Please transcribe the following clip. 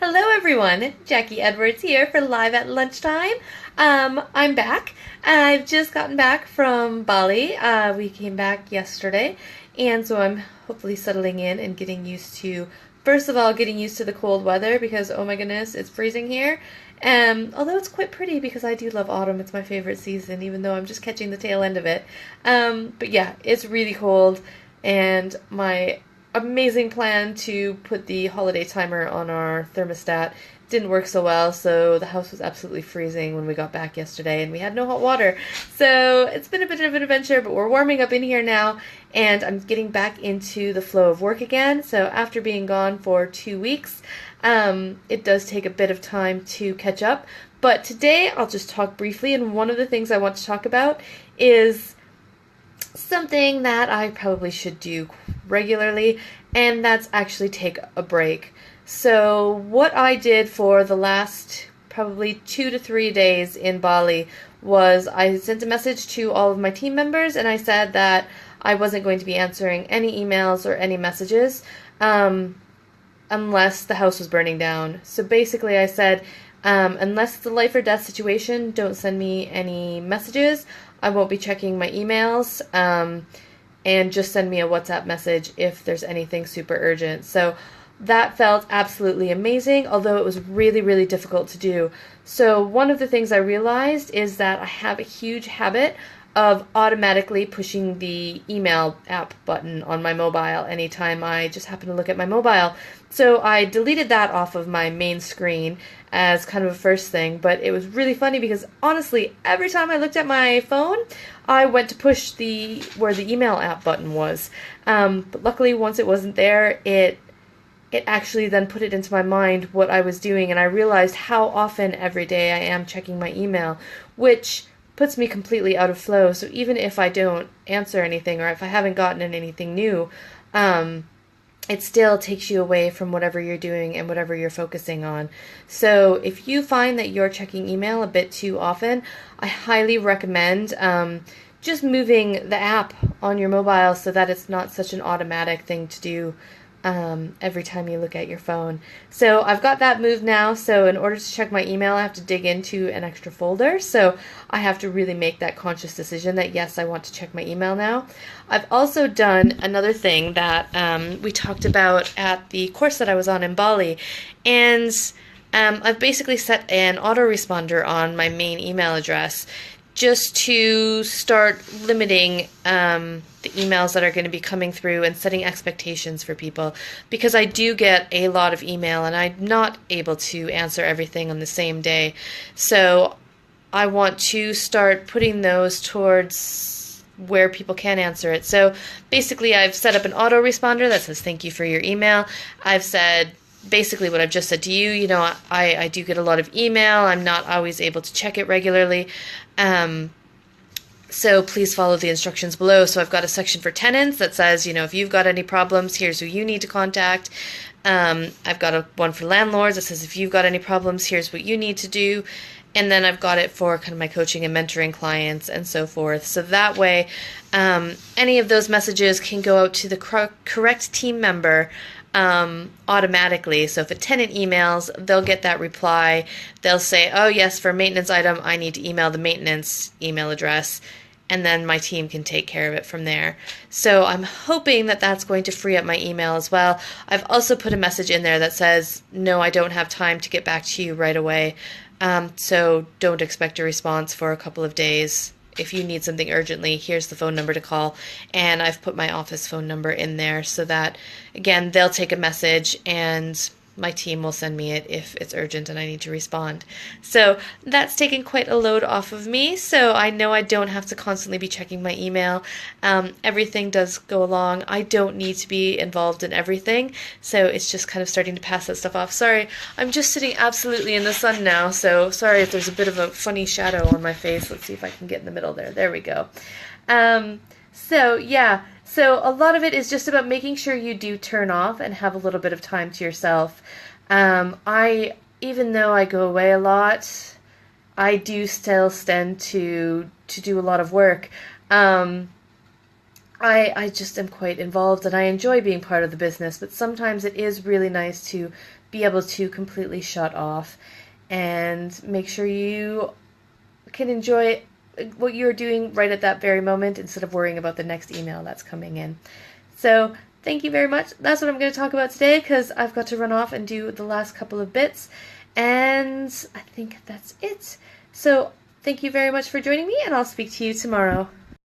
Hello everyone, Jacquie Edwards here for Live at Lunchtime. I'm back. I've just gotten back from Bali. We came back yesterday, and so I'm hopefully settling in and getting used to, first of all, getting used to the cold weather because, oh my goodness, it's freezing here. Although it's quite pretty because I do love autumn. It's my favorite season, even though I'm just catching the tail end of it. But yeah, it's really cold, and my amazing plan to put the holiday timer on our thermostat didn't work so well, so the house was absolutely freezing when we got back yesterday, and we had no hot water. So it's been a bit of an adventure, but we're warming up in here now, and I'm getting back into the flow of work again. So after being gone for 2 weeks, it does take a bit of time to catch up. But today I'll just talk briefly, and one of the things I want to talk about is something that I probably should do regularly, and that's actually take a break. So what I did for the last probably 2 to 3 days in Bali was I sent a message to all of my team members, and I said that I wasn't going to be answering any emails or any messages unless the house was burning down. So basically I said, unless it's a life or death situation, don't send me any messages. I won't be checking my emails, and just send me a WhatsApp message if there's anything super urgent. So that felt absolutely amazing, although it was really, really difficult to do. So one of the things I realized is that I have a huge habit of automatically pushing the email app button on my mobile anytime I just happen to look at my mobile. So I deleted that off of my main screen as kind of a first thing, but it was really funny because honestly, every time I looked at my phone, I went to push where the email app button was. But luckily, once it wasn't there, it actually then put it into my mind what I was doing, and I realized how often every day I am checking my email, which puts me completely out of flow. So even if I don't answer anything or if I haven't gotten anything new, it still takes you away from whatever you're doing and whatever you're focusing on. So if you find that you're checking email a bit too often, I highly recommend just moving the app on your mobile so that it's not such an automatic thing to do every time you look at your phone. So I've got that moved now, so in order to check my email, I have to dig into an extra folder, so I have to really make that conscious decision that yes, I want to check my email now. I've also done another thing that we talked about at the course that I was on in Bali, and I've basically set an autoresponder on my main email address just to start limiting the emails that are going to be coming through and setting expectations for people, because I do get a lot of email and I'm not able to answer everything on the same day. So I want to start putting those towards where people can answer it. So basically I've set up an autoresponder that says thank you for your email. I've said basically what I've just said to you. You know, I do get a lot of email. I'm not always able to check it regularly. So please follow the instructions below. So I've got a section for tenants that says, you know, if you've got any problems, here's who you need to contact. I've got one for landlords that says if you've got any problems, here's what you need to do. And then I've got it for kind of my coaching and mentoring clients and so forth. So that way, any of those messages can go out to the correct team member automatically. So if a tenant emails, they'll get that reply. They'll say, oh yes, for a maintenance item, I need to email the maintenance email address, and then my team can take care of it from there. So I'm hoping that that's going to free up my email as well. I've also put a message in there that says, no, I don't have time to get back to you right away. So don't expect a response for a couple of days. If you need something urgently, here's the phone number to call. And I've put my office phone number in there so that, again, they'll take a message and my team will send me it if it's urgent and I need to respond. So that's taken quite a load off of me, so I know I don't have to constantly be checking my email. Everything does go along. I don't need to be involved in everything, so it's just kind of starting to pass that stuff off. Sorry, I'm just sitting absolutely in the sun now, so sorry if there's a bit of a funny shadow on my face. Let's see if I can get in the middle there. There we go. So yeah. So a lot of it is just about making sure you do turn off and have a little bit of time to yourself. Even though I go away a lot, I do still tend to do a lot of work. I just am quite involved and I enjoy being part of the business, but sometimes it is really nice to be able to completely shut off and make sure you can enjoy what you're doing right at that very moment instead of worrying about the next email that's coming in. So thank you very much. That's what I'm going to talk about today because I've got to run off and do the last couple of bits. And I think that's it. So thank you very much for joining me, and I'll speak to you tomorrow.